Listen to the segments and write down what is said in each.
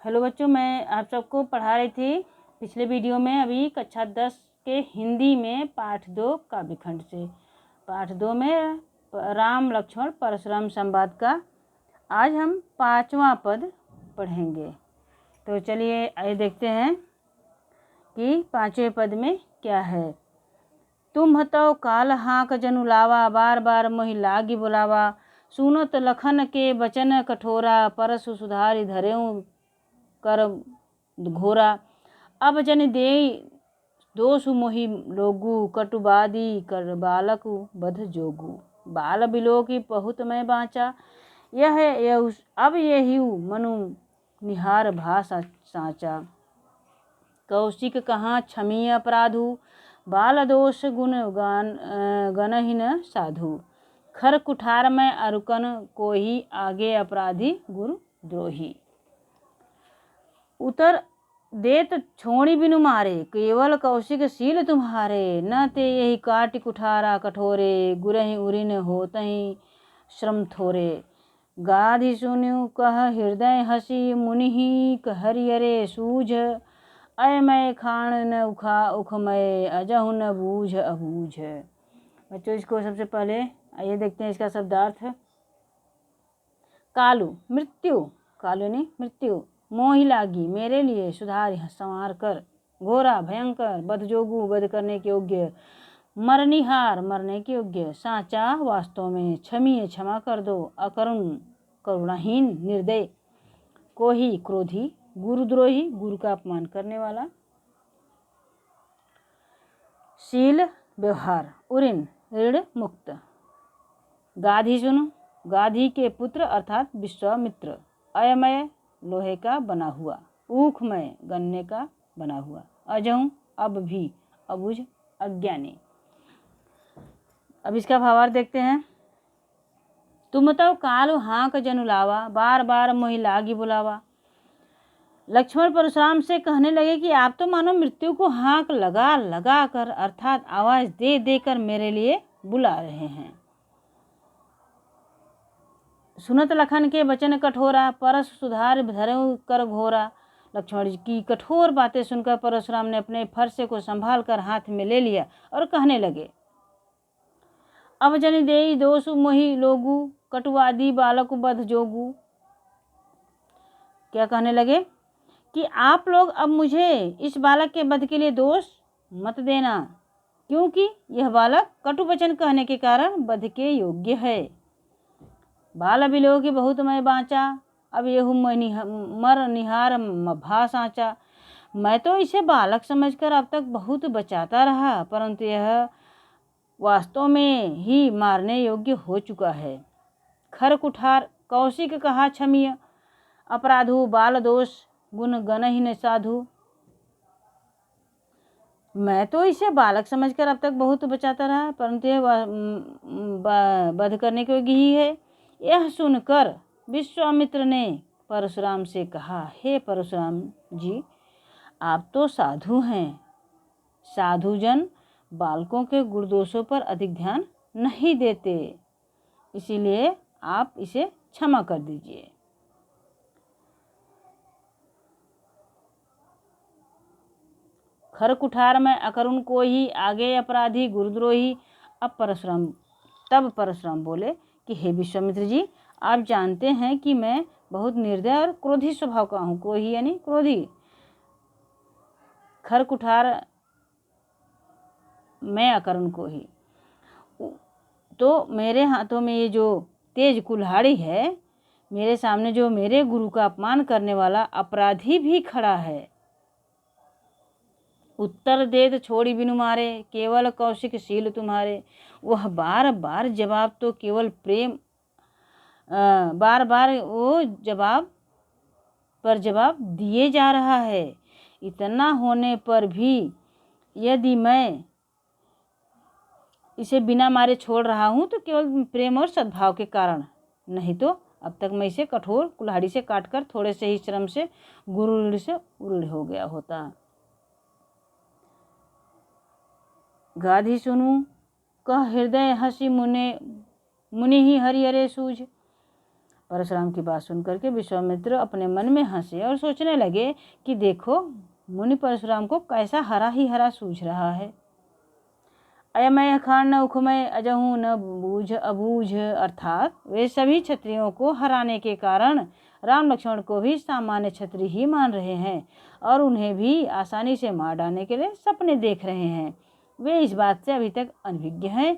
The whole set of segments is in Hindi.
हेलो बच्चों, मैं आप सबको पढ़ा रही थी पिछले वीडियो में। अभी कक्षा 10 के हिंदी में पाठ 2 काव्यखंड से पाठ 2 में राम लक्ष्मण परशुराम संवाद का आज हम 5वां पद पढ़ेंगे। तो चलिए आइए देखते हैं कि 5वें पद में क्या है। तुम हतौ काल हाँक जनु लावा, बार बार मोहि लागी बुलावा। सुनत लखन के बचन कठोरा, परसु सुधारि धरेऊ कर घोरा। अब जन दे दोषु मोहि लोगु, कटुबादी कर बालकु बध जोगु। बाल बिलोकी बहुत मैं बाँचा, यह अब यही मनु निहार भाषा साँचा। कौशिक कहाँ क्षमीय अपराधु, बाल दोष गुण गणहीन साधु। खर कुठार में अरुकन कोही, आगे अपराधी गुरु द्रोही। उतर देत छोड़ी बिनु मारे, केवल कौशिक शील तुम्हारे। न ते यही काटि कुठारा कठोरे, गुरहि उरिन होतहि श्रम थोरे। गाधि सुनु कह हृदय हसी, मुनिहि हरियरे सूझ। अय मैं खान न उखमय, अजहु न बूझ अबूझ। बच्चों, इसको सबसे पहले आइए देखते हैं इसका शब्दार्थ। कालू मृत्यु, कालू यानी मृत्यु। मोहि लागी मेरे लिए, सुधार संवार कर। घोरा भयंकर, बध जोगु वध करने के योग्य। मरनिहार मरने के योग्य। साँचा वास्तव में। क्षमीय क्षमा कर दो। अकरुण करुणाहीन निर्दय। कोही क्रोधी। गुरुद्रोही गुरु का अपमान करने वाला। शील व्यवहार। उरिन ऋण मुक्त। गाधी सुनो, गाधी के पुत्र अर्थात विश्वामित्र। अयमय लोहे का बना हुआ। ऊखमय गन्ने का बना हुआ। अजहू अब भी, अबुझ अज्ञानी। अब इसका भावार्थ देखते हैं। तुम तो कालु हाँक जनु लावा, बार बार मोहि लागी बुलावा। लक्ष्मण परशुराम से कहने लगे कि आप तो मानो मृत्यु को हाँक लगा लगा कर अर्थात आवाज दे देकर मेरे लिए बुला रहे हैं। सुनत लखन के वचन कठोरा, परस सुधार धरेऊ कर घोरा। लक्ष्मण जी की कठोर बातें सुनकर परशुराम ने अपने फरसे को संभाल कर हाथ में ले लिया और कहने लगे, अब जनि देई दोषु मोहि लोगु, कटुवादी बालक बध जोगु। क्या कहने लगे कि आप लोग अब मुझे इस बालक के वध के लिए दोष मत देना, क्योंकि यह बालक कटु वचन कहने के कारण वध के योग्य है। बाल बिलोकी बहुत मैं बाँचा, अब यहु मर निहार भा साँचा। मैं तो इसे बालक समझकर अब तक बहुत बचाता रहा, परंतु यह वास्तव में ही मारने योग्य हो चुका है। खर कुठार कौशिक कहा क्षमीय अपराधु, बाल दोष गुण गणहीन साधु। मैं तो इसे बालक समझकर अब तक बहुत बचाता रहा, परंतु यह वध करने के योग्य ही है। यह सुनकर विश्वामित्र ने परशुराम से कहा, हे परशुराम जी, आप तो साधु हैं। साधुजन बालकों के गुणदोषों पर अधिक ध्यान नहीं देते, इसीलिए आप इसे क्षमा कर दीजिए। खर कुठार में अकरुण कोही, आगे अपराधी गुरुद्रोही। तब परशुराम बोले कि हे विश्वामित्र जी, आप जानते हैं कि मैं बहुत निर्दय और क्रोधी स्वभाव का हूँ। क्रोही यानी क्रोधी। खर कुठार मैं अकरुण कोही, तो मेरे हाथों में ये जो तेज कुल्हाड़ी है, मेरे सामने जो मेरे गुरु का अपमान करने वाला अपराधी भी खड़ा है। उत्तर देत छोड़ी बिनु मारे, केवल कौशिक शील तुम्हारे। वह बार बार जवाब तो केवल प्रेम बार बार वो जवाब दिए जा रहा है। इतना होने पर भी यदि मैं इसे बिना मारे छोड़ रहा हूँ तो केवल प्रेम और सद्भाव के कारण, नहीं तो अब तक मैं इसे कठोर कुल्हाड़ी से काटकर थोड़े से ही श्रम से गुरु से उरूढ़ हो गया होता। गाधी सुनु कह हृदय हसी, मुनि ही हरिहरे सूझ। परशुराम की बात सुनकर के विश्वामित्र अपने मन में हंसे और सोचने लगे कि देखो मुनि परशुराम को कैसा हरा ही हरा सूझ रहा है। अयमय खान न उखमय अजहू न बूझ अबूझ, अर्थात वे सभी क्षत्रियों को हराने के कारण राम लक्ष्मण को भी सामान्य क्षत्रिय ही मान रहे हैं और उन्हें भी आसानी से मार डालने के लिए सपने देख रहे हैं। वे इस बात से अभी तक अनभिज्ञ हैं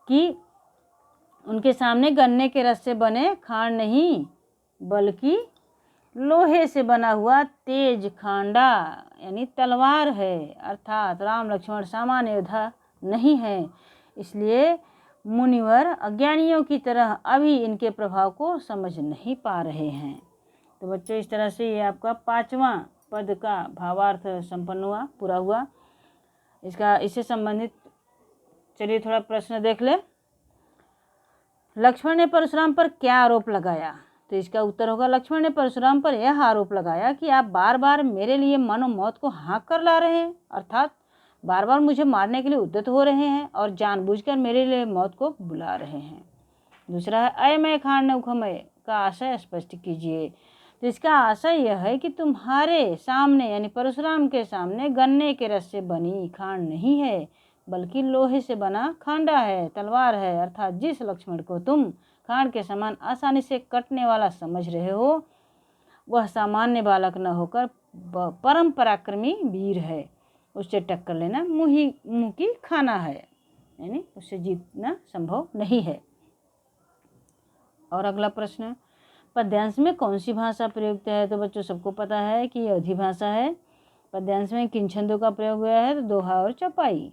कि उनके सामने गन्ने के रस से बने खांड नहीं बल्कि लोहे से बना हुआ तेज खांडा यानी तलवार है, अर्थात राम लक्ष्मण सामान्य योद्धा नहीं है। इसलिए मुनिवर अज्ञानियों की तरह अभी इनके प्रभाव को समझ नहीं पा रहे हैं। तो बच्चों इस तरह से ये आपका 5वां पद का भावार्थ संपन्न हुआ, पूरा हुआ। इससे संबंधित चलिए थोड़ा प्रश्न देख ले। लक्ष्मण ने परशुराम पर क्या आरोप लगाया? तो इसका उत्तर होगा लक्ष्मण ने परशुराम पर यह आरोप लगाया कि आप बार बार मेरे लिए मनो मौत को हाँक कर ला रहे हैं, अर्थात बार बार मुझे मारने के लिए उद्यत हो रहे हैं और जानबूझकर मेरे लिए मौत को बुला रहे हैं। दूसरा है अयमय खांड न उखमय का आशय स्पष्ट कीजिए। तो इसका आशय यह है कि तुम्हारे सामने यानी परशुराम के सामने गन्ने के रस से बनी खांड नहीं है बल्कि लोहे से बना खांडा है, तलवार है, अर्थात जिस लक्ष्मण को तुम खांड के समान आसानी से कटने वाला समझ रहे हो वह सामान्य बालक न होकर परम पराक्रमी वीर है। उससे टक्कर लेना मुंह की खाना है, यानी उससे जीतना संभव नहीं है। और अगला प्रश्न, पद्यांश में कौन सी भाषा प्रयुक्त है? तो बच्चों सबको पता है कि अवधी भाषा है। पद्यांश में किन छंदों का प्रयोग हुआ है? तो दोहा और चौपाई।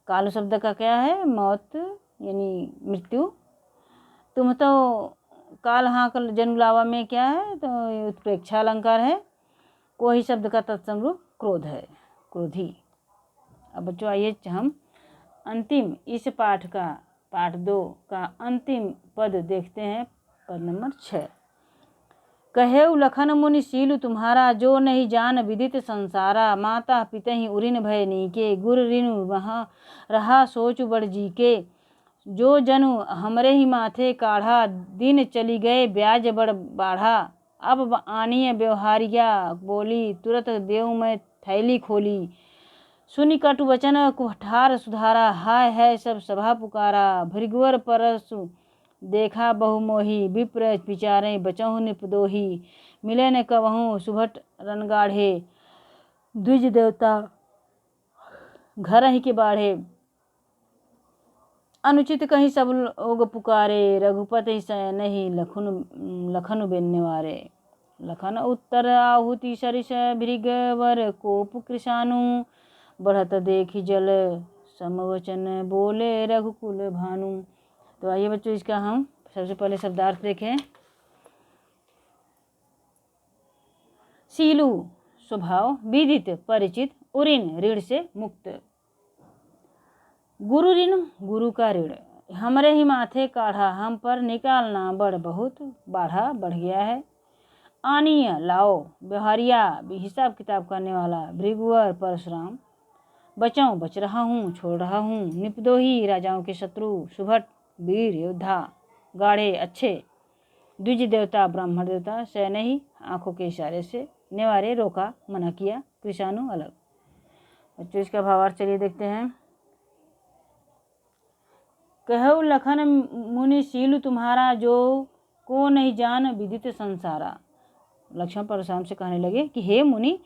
काल शब्द का क्या है? मौत यानी मृत्यु। तुम तो काल हाँक जनुलावा में क्या है? तो उत्प्रेक्षा अलंकार है। कोई शब्द का तत्सम रूप क्रोध है, क्रोधी। अब बच्चों आइए हम अंतिम इस पाठ 2 का अंतिम पद देखते हैं, पद नंबर 6। कहेउ लखन मुनि शील तुम्हारा जो नहीं जान विदित संसारा, माता पितहि उरिन भय नीके गुर ऋनु महा रहा सोच बड़ जी के, जो जनु हमरे ही माथे काढ़ा दिन चली गए ब्याज बड़ बाढ़ा, अब आनिय व्यवहारिया बोली तुरत देव में थैली खोली, सुनि कटु वचन कुठार सुधारा, हाय है सब सभा पुकारा, भृगुवर परसु देखा बहुमोही, विप्र विचारें बचहु निपदोही, मिले न कवहूँ सुभट रनगाढ़े, द्विज देवता घर ही के बाढ़े, अनुचित कहीं सब लोग पुकारे, रघुपति सय नहीं लखन बेन्नेवारे, लखन उत्तर आहुति सरिस भृगवर कोप कृषाणु, बढ़त देखी जल समवचन बोले रघुकुल भानु। तो आइए बच्चों इसका हम सबसे पहले शब्दार्थ देखें। शीलु स्वभाव, विदित परिचित, उऋण ऋण से मुक्त, गुरु ऋण गुरु का ऋण, हमरे ही माथे काढ़ा हम पर निकालना बड़ बहुत बाढ़ा बढ़ गया है, आनिय लाओ, व्यवहारिया हिसाब किताब करने वाला, भृगुवर परशुराम, बचाऊं बच रहा हूँ छोड़ रहा हूँ, निपदोही राजाओं के शत्रु, सुभट वीर योद्धा, गाढ़े अच्छे, द्विज देवता ब्राह्मण देवता, सैन्य ही आंखों के इशारे से, नेवारे रोका मना किया, कृषाणु अलग। बच्चों इसका भावार्थ चलिए देखते हैं। कहु लखन मुनि शील तुम्हारा जो को नहीं जान विदित संसारा, लक्ष्मण परशुराम से कहने लगे कि हे मुनि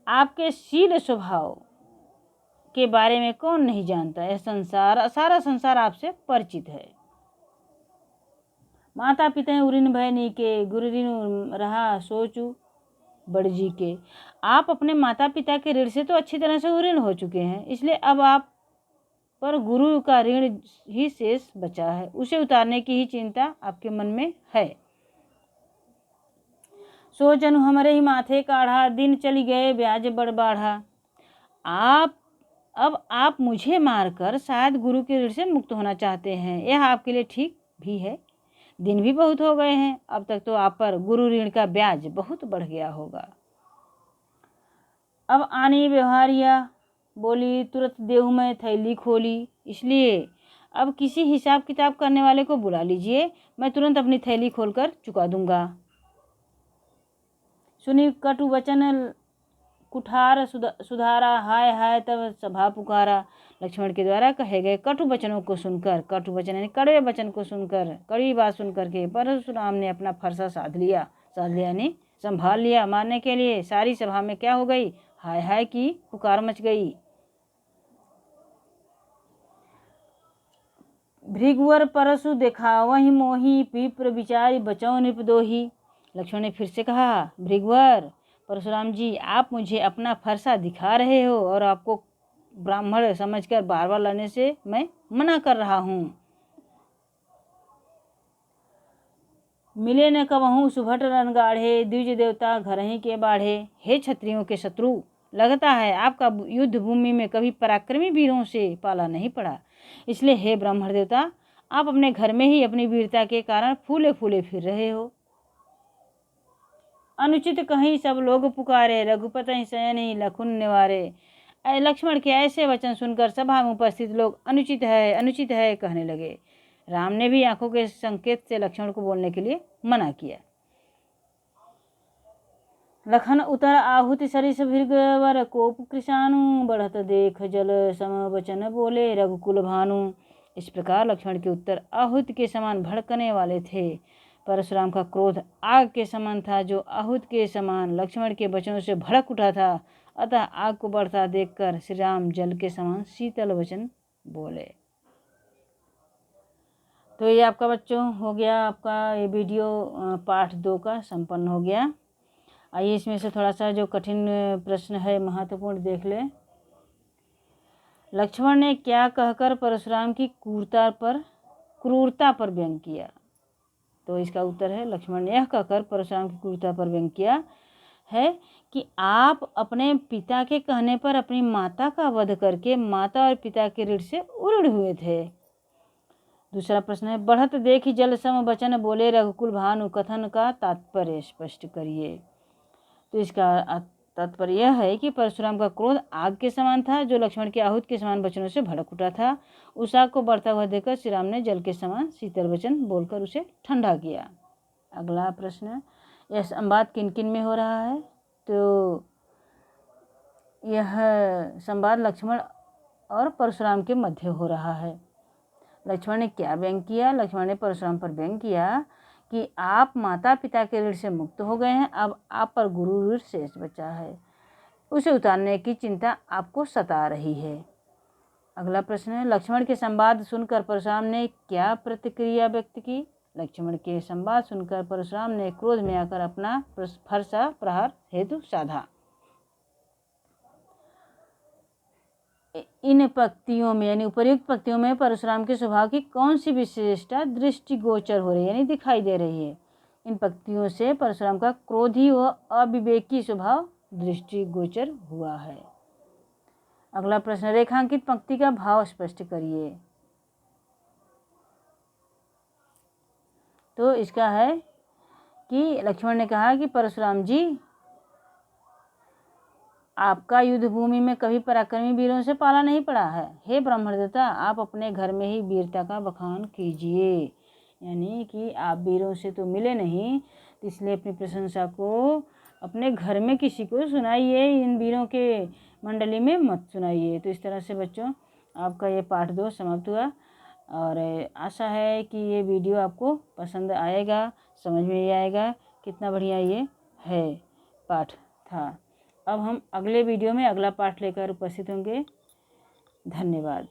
आपके शील स्वभाव के बारे में कौन नहीं जानता, यह संसार सारा संसार आपसे परिचित है। माता पिता उरिन भय नीके गुरु ऋण रहा सोचू बड़ जी के, आप अपने माता पिता के ऋण से तो अच्छी तरह से उऋण हो चुके हैं, इसलिए अब आप पर गुरु का ऋण ही शेष बचा है, उसे उतारने की ही चिंता आपके मन में है। सो जनु हमारे ही माथे काढ़ा दिन चली गए ब्याज बड़ बाढ़ा, आप मुझे मारकर शायद गुरु के ऋण से मुक्त होना चाहते हैं, यह आपके लिए ठीक भी है। दिन भी बहुत हो गए हैं, अब तक तो आप पर गुरु ऋण का ब्याज बहुत बढ़ गया होगा। अब आनी व्यवहारिया बोली तुरंत देहू में थैली खोली, इसलिए अब किसी हिसाब किताब करने वाले को बुला लीजिए, मैं तुरंत अपनी थैली खोलकर चुका दूंगा। सुनी कटु वचन कुठार सुधारा, हाय हाय तब सभा पुकारा। लक्ष्मण के द्वारा कहे गए कटु वचनों को सुनकर, कटु वचन यानी कड़वे वचन को सुनकर, कड़वी बात सुनकर के परशुराम ने अपना फरसा साध लिया यानी संभाल लिया मारने के लिए। सारी सभा में क्या हो गई, हाय हाय की पुकार मच गई। भृगुवर परशु देखा वही मोही, विप्र विचारी बचौ निपदोही। लक्ष्मण ने फिर से कहा, भृगुवर परशुराम जी, आप मुझे अपना फरसा दिखा रहे हो और आपको ब्राह्मण समझकर बार बार लड़ने से मैं मना कर रहा हूँ। मिले न कबहूँ सुभट रणगाढ़े, द्विज देवता घर ही के बाढ़े। हे क्षत्रियों के शत्रु, लगता है आपका युद्ध भूमि में कभी पराक्रमी वीरों से पाला नहीं पड़ा, इसलिए हे ब्राह्मण देवता, आप अपने घर में ही अपनी वीरता के कारण फूले फूले फिर रहे हो। अनुचित कहीं सब लोग पुकारे, रघुपति शयनी लखुन निवारे। लक्ष्मण के ऐसे वचन सुनकर सभा में उपस्थित लोग अनुचित है कहने लगे। राम ने भी आंखों के संकेत से लक्ष्मण को बोलने के लिए मना किया। लखन उतर आहुति सरिस भृगवर, कोप कृशानु बढ़त देख जल सम वचन बोले रघुकुल भानु। इस प्रकार लक्ष्मण के उत्तर आहुति के समान भड़कने वाले थे। परशुराम का क्रोध आग के समान था, जो आहुति के समान लक्ष्मण के वचनों से भड़क उठा था। अतः आग को बढ़ता देखकर श्री राम जल के समान शीतल वचन बोले। तो ये आपका बच्चों हो गया, आपका ये वीडियो पाठ 2 का संपन्न हो गया। आइए इसमें से थोड़ा सा जो कठिन प्रश्न है महत्वपूर्ण देख ले। लक्ष्मण ने क्या कहकर परशुराम की क्रूरता पर व्यंग किया? तो इसका उत्तर है, लक्ष्मण ने यह कहकर परशुराम की क्रूरता पर व्यंग किया है कि आप अपने पिता के कहने पर अपनी माता का वध करके माता और पिता के ऋण से उड़ हुए थे। दूसरा प्रश्न है, बढ़त देखी जल सम वचन बोले रघुकुल भानु, कथन का तात्पर्य स्पष्ट करिए। तो इसका तात्पर्य यह है कि परशुराम का क्रोध आग के समान था, जो लक्ष्मण के आहुति के समान वचनों से भड़क उठा था। उस आग को बढ़ता हुआ देखकर श्री राम ने जल के समान शीतल वचन बोलकर उसे ठंडा किया। अगला प्रश्न, यह संवाद किन किन में हो रहा है? तो यह संवाद लक्ष्मण और परशुराम के मध्य हो रहा है। लक्ष्मण ने क्या व्यंग किया? लक्ष्मण ने परशुराम पर व्यंग किया कि आप माता पिता के ऋण से मुक्त हो गए हैं, अब आप पर गुरु ऋण शेष बचा है, उसे उतारने की चिंता आपको सता रही है। अगला प्रश्न है, लक्ष्मण के संवाद सुनकर परशुराम ने क्या प्रतिक्रिया व्यक्त की? लक्ष्मण के संवाद सुनकर परशुराम ने क्रोध में आकर अपना फरसा प्रहार हेतु साधा। इन पंक्तियों में यानी उपर्युक्त पंक्तियों में परशुराम के स्वभाव की कौन सी विशेषता दृष्टिगोचर हो रही है यानी दिखाई दे रही है? इन पंक्तियों से परशुराम का क्रोधी व अविवेकी स्वभाव दृष्टिगोचर हुआ है। अगला प्रश्न, रेखांकित पंक्ति का भाव स्पष्ट करिए। तो इसका है कि लक्ष्मण ने कहा कि परशुराम जी, आपका युद्ध भूमि में कभी पराक्रमी वीरों से पाला नहीं पड़ा है। हे ब्राह्मण देवता, आप अपने घर में ही वीरता का बखान कीजिए, यानी कि आप वीरों से तो मिले नहीं, इसलिए अपनी प्रशंसा को अपने घर में किसी को सुनाइए, इन वीरों के मंडली में मत सुनाइए। तो इस तरह से बच्चों आपका ये पाठ 2 समाप्त हुआ और आशा है कि ये वीडियो आपको पसंद आएगा, समझ में ही आएगा कितना बढ़िया ये है पाठ था। अब हम अगले वीडियो में अगला पाठ लेकर उपस्थित होंगे। धन्यवाद।